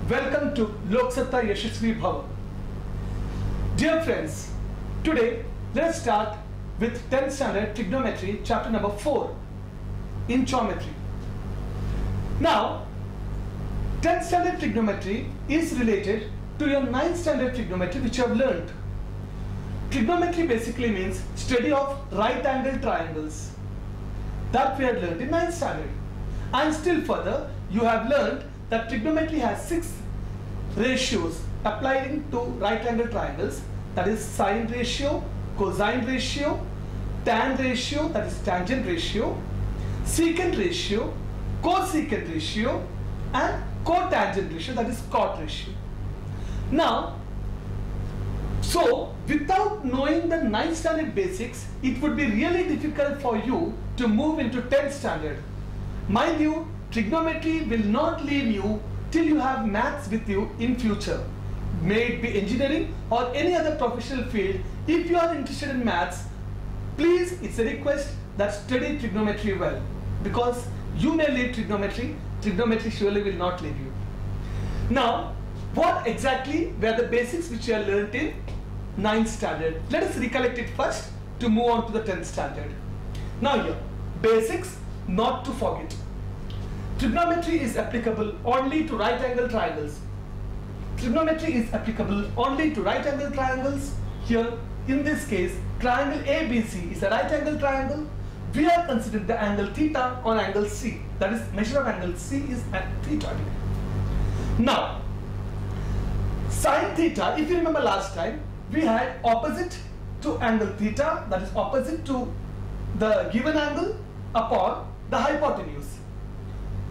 Welcome to Loksatta Yashasvi Bhava. Dear friends, today let us start with 10th standard trigonometry chapter number 4 in geometry. Now, 10th standard trigonometry is related to your 9th standard trigonometry which you have learned. Trigonometry basically means study of right angle triangles that we had learned in 9th standard. And still further, you have learned that trigonometry has 6 ratios applying to right angle triangles, that is sine ratio, cosine ratio, tan ratio, that is tangent ratio, secant ratio, cosecant ratio, and cotangent ratio, that is cot ratio. Now, so without knowing the 9th standard basics, it would be really difficult for you to move into 10th standard. Mind you, trigonometry will not leave you till you have maths with you in future. May it be engineering or any other professional field. If you are interested in maths, please, it's a request that study trigonometry well, because you may leave trigonometry, trigonometry surely will not leave you. Now, what exactly were the basics which you have learnt in 9th standard? Let us recollect it first to move on to the 10th standard. Now here, basics not to forget. Trigonometry is applicable only to right angle triangles. Trigonometry is applicable only to right angle triangles. Here, in this case, triangle ABC is a right angle triangle. We are considering the angle theta on angle C. That is, measure of angle C is at theta. Now, sine theta, if you remember last time, we had opposite to angle theta, that is opposite to the given angle upon the hypotenuse.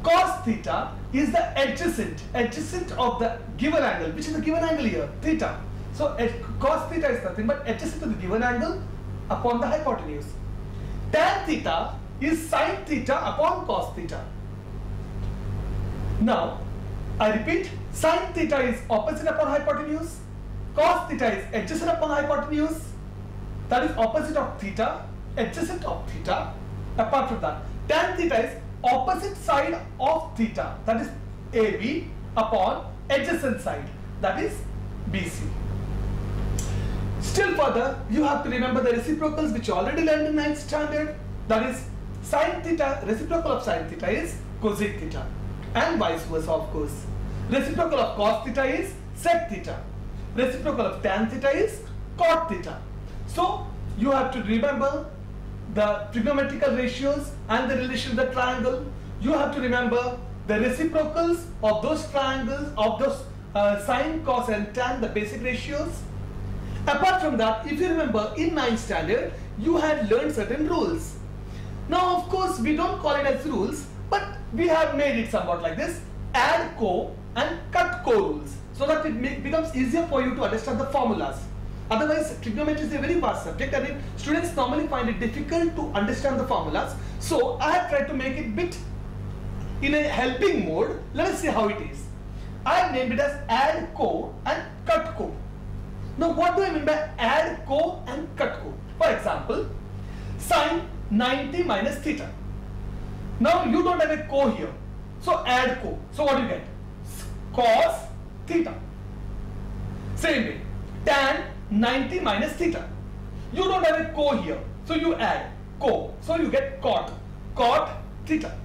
Cos theta is the adjacent of the given angle, which is the given angle here, theta. So cos theta is nothing but adjacent to the given angle upon the hypotenuse. Tan theta is sine theta upon cos theta. Now, I repeat, sine theta is opposite upon hypotenuse, cos theta is adjacent upon hypotenuse, that is opposite of theta, adjacent of theta. Apart from that, tan theta is opposite side of theta, that is AB, upon adjacent side, that is BC. Still further, you have to remember the reciprocals which you already learned in 9th standard, that is sine theta, reciprocal of sine theta is cosec theta, and vice versa of course. Reciprocal of cos theta is sec theta. Reciprocal of tan theta is cot theta. So you have to remember the trigonometrical ratios and the relation of the triangle. You have to remember the reciprocals of those triangles, of those sine, cos and tan, the basic ratios. Apart from that, if you remember in 9th standard, you had learned certain rules. Now of course we don't call it as rules, but we have made it somewhat like this: add co and cut co rules, so that it becomes easier for you to understand the formulas. Otherwise, trigonometry is a very vast subject and students normally find it difficult to understand the formulas. So I have tried to make it bit in a helping mode. Let us see how it is. I have named it as add co and cut co. Now what do I mean by add co and cut co? For example, sine 90 minus theta. Now you don't have a co here, so add co. So what do you get? Cos theta. Same way, tan 90 minus theta. You don't have a co here, so you add co. So you get cot theta.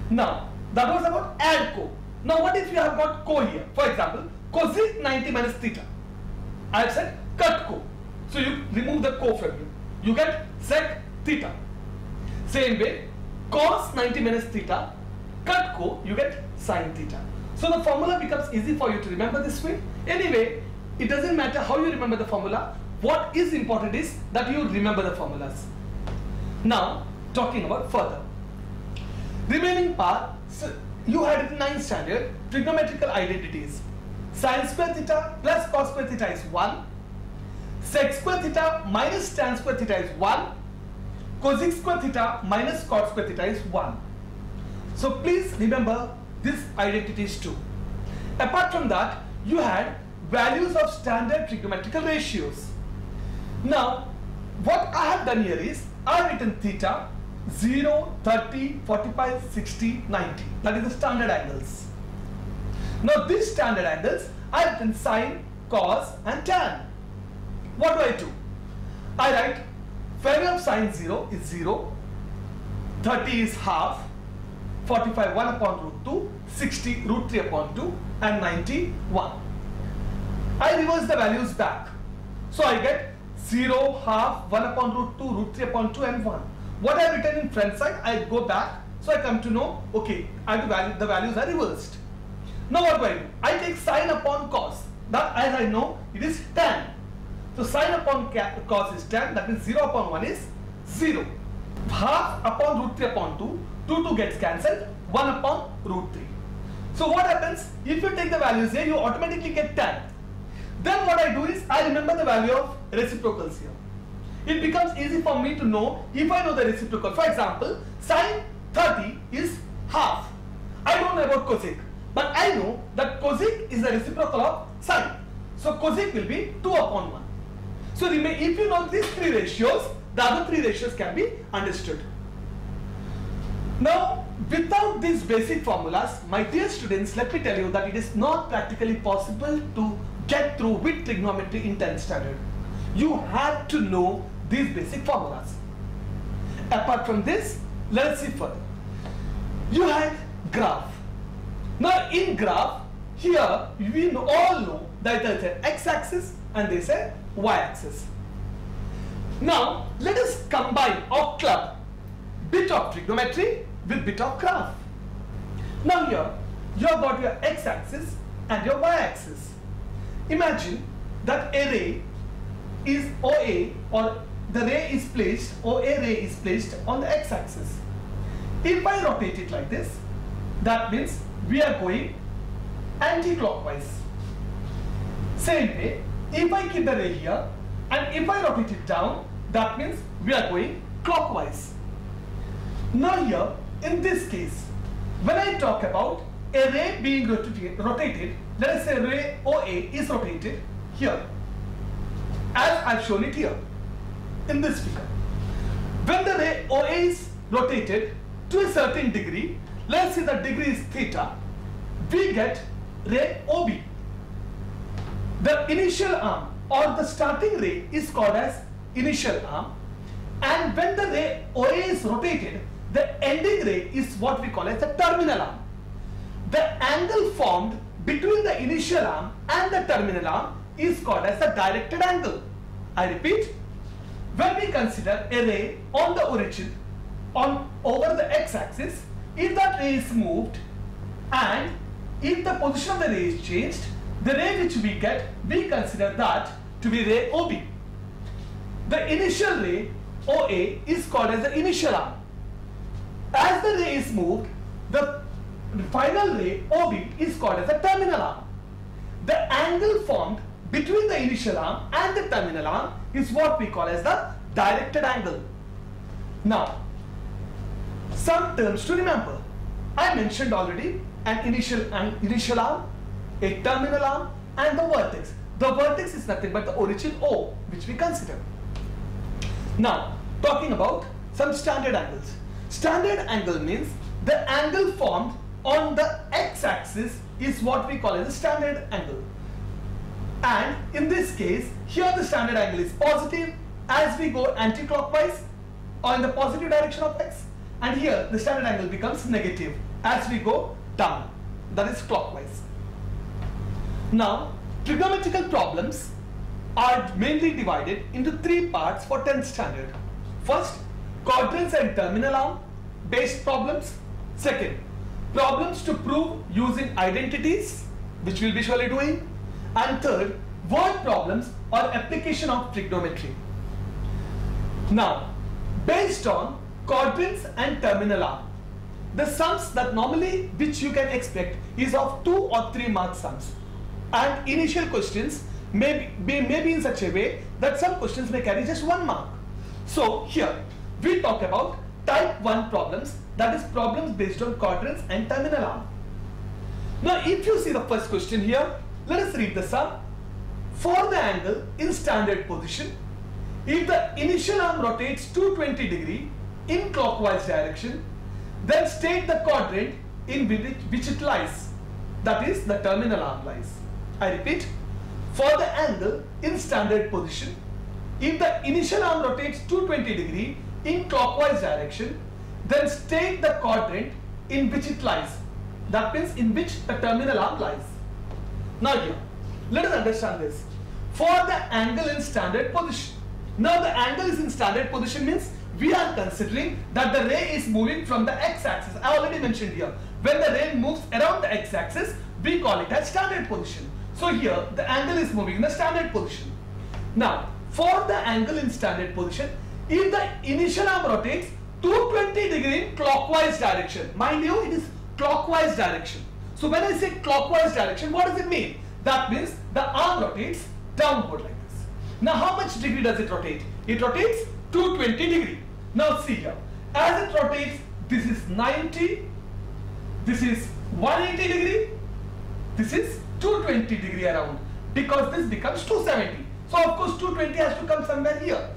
Now that was about add co. Now what if you have got co here? For example, cosec 90 minus theta. I have said cut co. So you remove the co from you. You get sec theta. Same way, cos 90 minus theta, cut co, you get sine theta. So the formula becomes easy for you to remember this way. Anyway, it doesn't matter how you remember the formula. What is important is that you remember the formulas. Now, talking about further. Remaining part, so you had it in 9th standard, trigonometrical identities. Sine square theta plus cos square theta is 1. Sec square theta minus tan square theta is 1. Cosec square theta minus cot square theta is 1. So please remember these identities too. Apart from that, you had values of standard trigonometrical ratios. Now, what I have done here is, I have written theta, 0, 30, 45, 60, 90. That is the standard angles. Now these standard angles are written sine, cos and tan. What do? I write value of sine 0 is 0, 30 is half, 45 1 upon root 2, 60 root 3 upon 2 and 91. I reverse the values back. So I get 0, half, 1 upon root 2, root 3 upon 2 and 1. What I have written in front side, I go back. So I come to know, okay, the values are reversed. Now what do? I take sine upon cos. That, as I know, it is tan. So sine upon cos is tan. That means 0 upon 1 is 0. Half upon root 3 upon 2. 2 gets cancelled. 1 upon root 3. So what happens? If you take the values here, you automatically get tan. Then what I do is, I remember the value of reciprocals here. It becomes easy for me to know if I know the reciprocal. For example, sine 30 is half. I don't know about cosec, but I know that cosec is the reciprocal of sine. So cosec will be 2 upon 1. So if you know these three ratios, the other three ratios can be understood. Now, without these basic formulas, my dear students, let me tell you that it is not practically possible to get through with trigonometry in 10th standard. You have to know these basic formulas. Apart from this, let us see further. You had graph. Now in graph, here we all know that there is an x-axis and there is a y-axis. Now let us combine or club bit of trigonometry with bit of graph. Now here you have got your x-axis and your y-axis. Imagine that a ray is OA, or the ray is placed, OA ray is placed on the x-axis. If I rotate it like this, that means we are going anti-clockwise. Same way, if I keep the ray here and if I rotate it down, that means we are going clockwise. Now here, in this case, when I talk about a ray being rotated, let us say ray OA is rotated here, as I've shown it here in this figure. When the ray OA is rotated to a certain degree, let's say the degree is theta, we get ray OB. The initial arm or the starting ray is called as initial arm, and when the ray OA is rotated, the ending ray is what we call as the terminal arm. The angle formed between the initial arm and the terminal arm is called as the directed angle. I repeat, when we consider a ray on the origin over the x-axis, if that ray is moved and if the position of the ray is changed, the ray which we get, we consider that to be ray OB. The initial ray OA is called as the initial arm. As the ray is moved, the final ray OB is called as the terminal arm. The angle formed between the initial arm and the terminal arm is what we call as the directed angle. Now, some terms to remember. I mentioned already an initial arm, a terminal arm and the vertex. The vertex is nothing but the origin O, which we consider. Now, talking about some standard angles. Standard angle means the angle formed on the x-axis is what we call as a standard angle. And in this case, here the standard angle is positive as we go anti-clockwise or in the positive direction of x, and here the standard angle becomes negative as we go down, that is clockwise. Now, trigonometrical problems are mainly divided into three parts for 10th standard. First, quadrants and terminal arm based problems. Second, problems to prove using identities, which we'll be surely doing. And third, word problems or application of trigonometry. Now, based on quadrants and terminal arm, the sums that normally which you can expect is of 2 or 3 mark sums, and initial questions may be in such a way that some questions may carry just 1 mark. So here we talk about type 1 problems, that is problems based on quadrants and terminal arm. Now if you see the first question here, let us read the sum. For the angle in standard position, if the initial arm rotates 220 degree in clockwise direction, then state the quadrant in which it lies. that is the terminal arm lies. I repeat, for the angle in standard position, if the initial arm rotates 220 degree in clockwise direction, then state the quadrant in which it lies. That means in which the terminal arm lies. Now here, let us understand this. For the angle in standard position. Now the angle is in standard position means we are considering that the ray is moving from the x-axis. I already mentioned here. When the ray moves around the x-axis, we call it as standard position. So here, the angle is moving in the standard position. Now, for the angle in standard position, if the initial arm rotates 220 degree in clockwise direction, mind you, it is clockwise direction. So when I say clockwise direction, what does it mean? That means the arm rotates downward like this. Now how much degree does it rotate? It rotates 220 degree. Now see here, as it rotates, this is 90, this is 180 degree, this is 220 degree around, because this becomes 270. So of course 220 has to come somewhere here.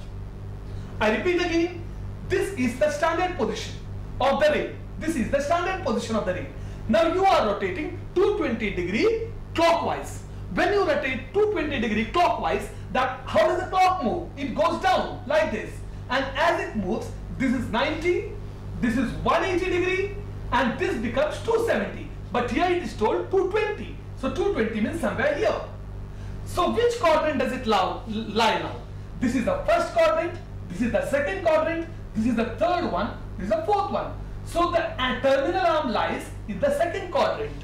I repeat again, this is the standard position of the ray. This is the standard position of the ray. Now you are rotating 220 degree clockwise. When you rotate 220 degree clockwise, that how does the clock move? It goes down like this. And as it moves, this is 90, this is 180 degree, and this becomes 270. But here it is told 220. So 220 means somewhere here. So which quadrant does it lie now? This is the first quadrant, this is the second quadrant, this is the third one, this is the fourth one. So the terminal arm lies in the second quadrant.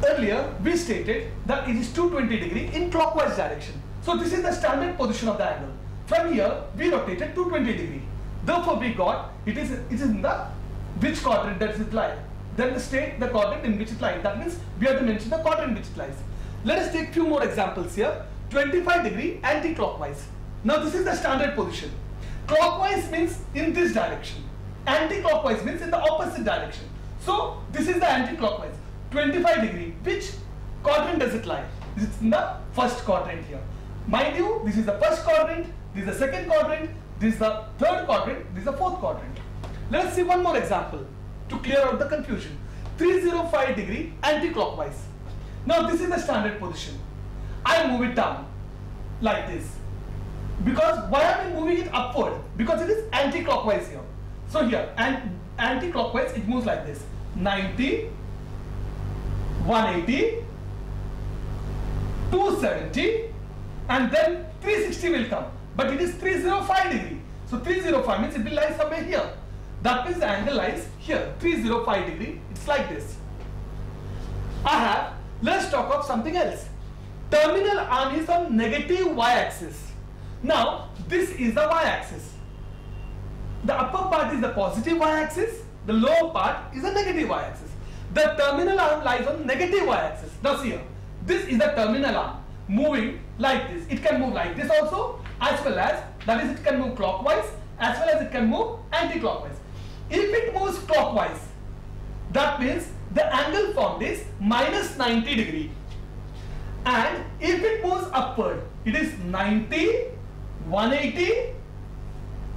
Earlier we stated that it is 220 degree in clockwise direction. So this is the standard position of the angle. From here we rotated 220 degree. Therefore we got it is in the which quadrant does it lie. Then state the quadrant in which it lies. That means we have to mention the quadrant in which it lies. Let us take few more examples here. 25 degree anti-clockwise. Now this is the standard position. Clockwise means in this direction. Anti-clockwise means in the opposite direction. So this is the anti-clockwise. 25 degree. Which quadrant does it lie? This is in the first quadrant here. Mind you, this is the first quadrant, this is the second quadrant, this is the third quadrant, this is the fourth quadrant. Let us see one more example to clear out the confusion. 305 degree anti-clockwise. Now this is the standard position. I move it down like this. Because why am I moving it upward? Because it is anti-clockwise here. So here, anti-clockwise, it moves like this. 90, 180, 270, and then 360 will come. But it is 305 degree. So 305 means it will lie somewhere here. That means the angle lies here, 305 degree. It's like this. Let's talk of something else. Terminal arm is on negative y-axis. Now, this is the y-axis. The upper part is the positive y-axis. The lower part is the negative y-axis. The terminal arm lies on negative y-axis. Now see here. This is the terminal arm moving like this. It can move like this also, as well as, that is, it can move clockwise, as well as it can move anti-clockwise. If it moves clockwise, that means the angle formed is minus 90 degree. And if it moves upward, it is 90, 180,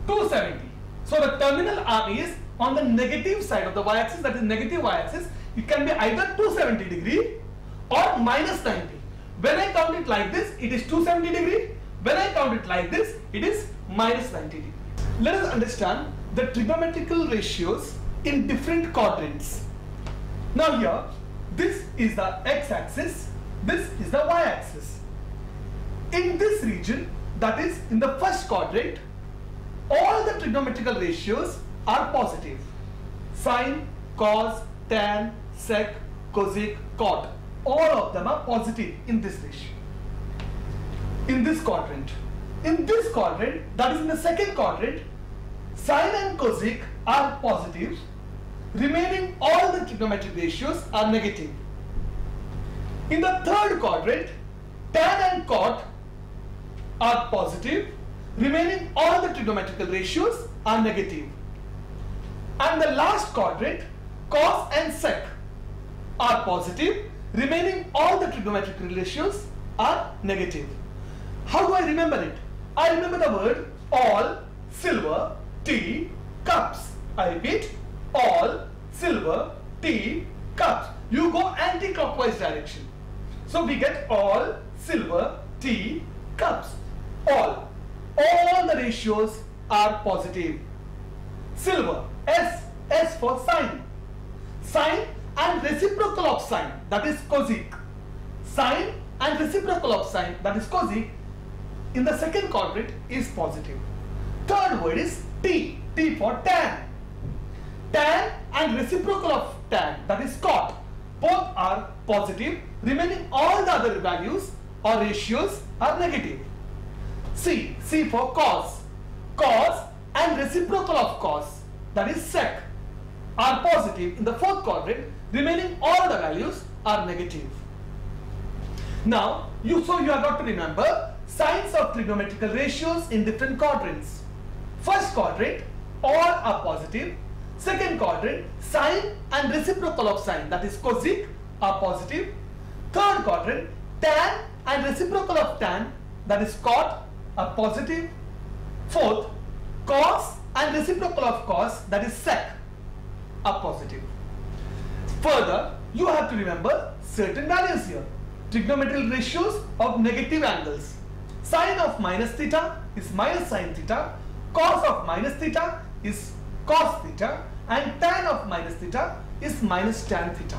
270. So the terminal arm is on the negative side of the y-axis, that is negative y-axis. It can be either 270 degree or minus 90. When I count it like this, it is 270 degree. When I count it like this, it is minus 90 degree. Let us understand the trigonometrical ratios in different quadrants. Now here, this is the x-axis, this is the y-axis. In this region, that is in the first quadrant, all the trigonometrical ratios are positive. Sine, cos, tan, sec, cosec, cot. All of them are positive in this ratio. In this quadrant. In this quadrant, that is in the second quadrant, sine and cosec are positive. Remaining all the trigonometric ratios are negative. In the third quadrant, tan and cot are positive. Remaining all the trigonometrical ratios are negative. And the last quadrant, cos and sec are positive. Remaining all the trigonometric ratios are negative. How do I remember it? I remember the word all, silver, tea, cups. I repeat, all, silver, tea, cups. you go anti-clockwise direction. So we get all silver tea cups. All the ratios are positive. Silver, S for sine. Sine and reciprocal of sine, that is cosec. Sine and reciprocal of sine, that is cosec, in the second quadrant is positive. Third word is T for tan. Tan and reciprocal of tan, that is cot, both are positive. Remaining all the other values or ratios are negative. C for cos. Cos and reciprocal of cos, that is sec, are positive in the fourth quadrant. Remaining all the values are negative. Now, you have got to remember signs of trigonometrical ratios in different quadrants. First quadrant, all are positive. Second quadrant, sine and reciprocal of sine, that is cosec, are positive. Third quadrant, tan and reciprocal of tan, that is cot, are positive. Fourth, cos and reciprocal of cos, that is sec, are positive. Further, you have to remember certain values here. Trigonometric ratios of negative angles. Sine of minus theta is minus sine theta. Cos of minus theta is cos theta. And tan of minus theta is minus tan theta.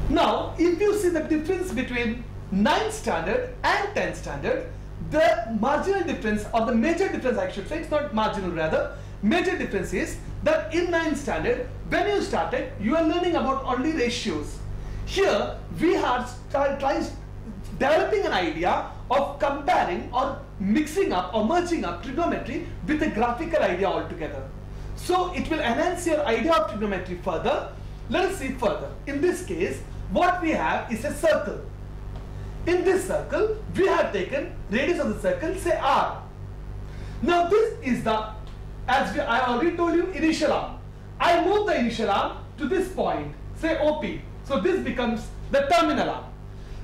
Now, if you see the difference between 9th standard and 10th standard, the marginal difference, or the major difference I should say, it's not marginal rather, major difference is that in 9th standard, when you started, you are learning about only ratios. Here, we are trying developing an idea of comparing or mixing up or merging up trigonometry with a graphical idea altogether. So it will enhance your idea of trigonometry further. Let us see further. In this case, what we have is a circle. In this circle, we have taken radius of the circle, say r. Now this is the, I already told you, initial arm. I move the initial arm to this point, say OP. So this becomes the terminal arm.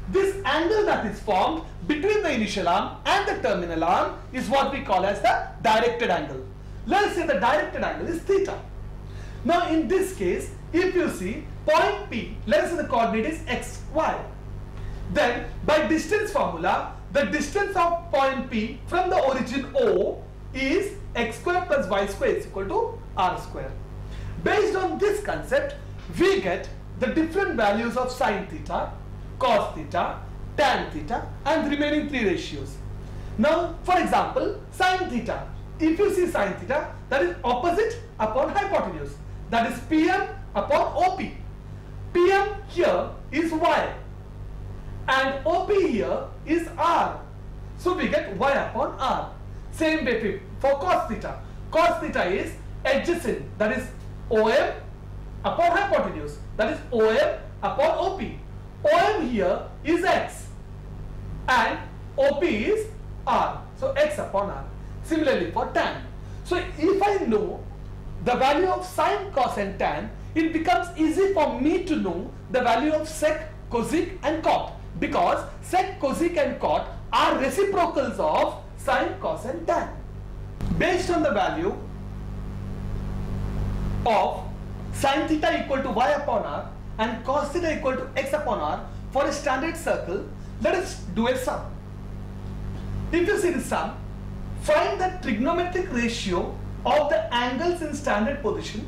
This angle that is formed between the initial arm and the terminal arm is what we call as the directed angle. Let us say the directed angle is theta. Now in this case, if you see point P, let us say the coordinate is x, y. Then by distance formula, the distance of point P from the origin O is x square plus y square is equal to r square. Based on this concept, we get the different values of sine theta, cos theta, tan theta and remaining three ratios. Now for example, sine theta. If you see sine theta, that is opposite upon hypotenuse, that is PM upon OP. PM here is y and OP here is r. So we get y upon r. Same way for cos theta. Cos theta is adjacent, that is OM upon hypotenuse, that is OM upon OP. OM here is x and OP is r. So x upon r. Similarly for tan. So if I know the value of sine, cos and tan, it becomes easy for me to know the value of sec, cosec and cot, because sec, cosec and cot are reciprocals of sine, cos and tan. Based on the value of sine theta equal to y upon r and cos theta equal to x upon r for a standard circle, let us do a sum. If you see the sum, find the trigonometric ratio of the angles in standard position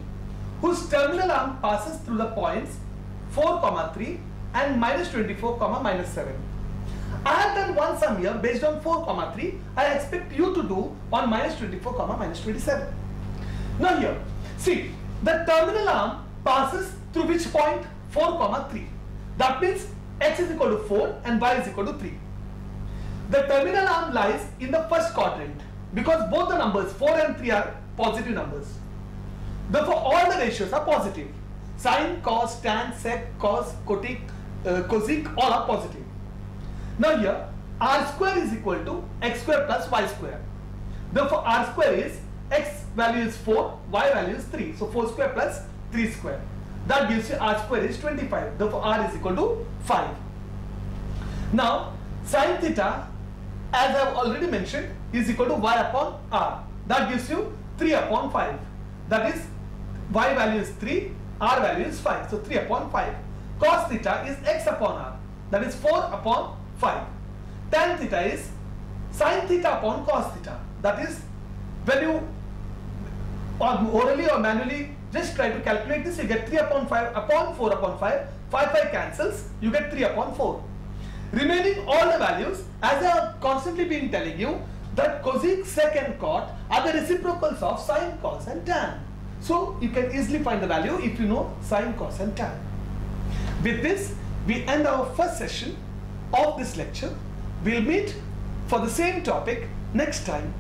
whose terminal arm passes through the points 4, 3 and minus 24, minus 7. I have done one sum here based on 4, 3. I expect you to do on minus 24, minus 27. Now here, see, the terminal arm passes through which point? 4, 3. That means x is equal to 4 and y is equal to 3. The terminal arm lies in the first quadrant because both the numbers 4 and 3 are positive numbers. Therefore, all the ratios are positive. Sine, cos, tan, sec, cos, cosec, all are positive. Now here, r square is equal to x square plus y square. Therefore, r square is x value is 4, y value is 3. So 4 square plus 3 square. That gives you r square is 25. Therefore, r is equal to 5. Now, sine theta, as I have already mentioned, is equal to y upon r. That gives you 3 upon 5. That is, y value is 3, R value is 5. So 3 upon 5. Cos theta is x upon r. That is 4 upon 5. Tan theta is sin theta upon cos theta. That is, when you orally or manually just try to calculate this, you get 3 upon 5 upon 4 upon 5. 5 cancels, you get 3 upon 4. Remaining all the values, as I have constantly been telling you, that cosec, sec and cot are the reciprocals of sine, cos and tan. So you can easily find the value if you know sine, cos and tan. With this, we end our first session of this lecture. We'll meet for the same topic next time.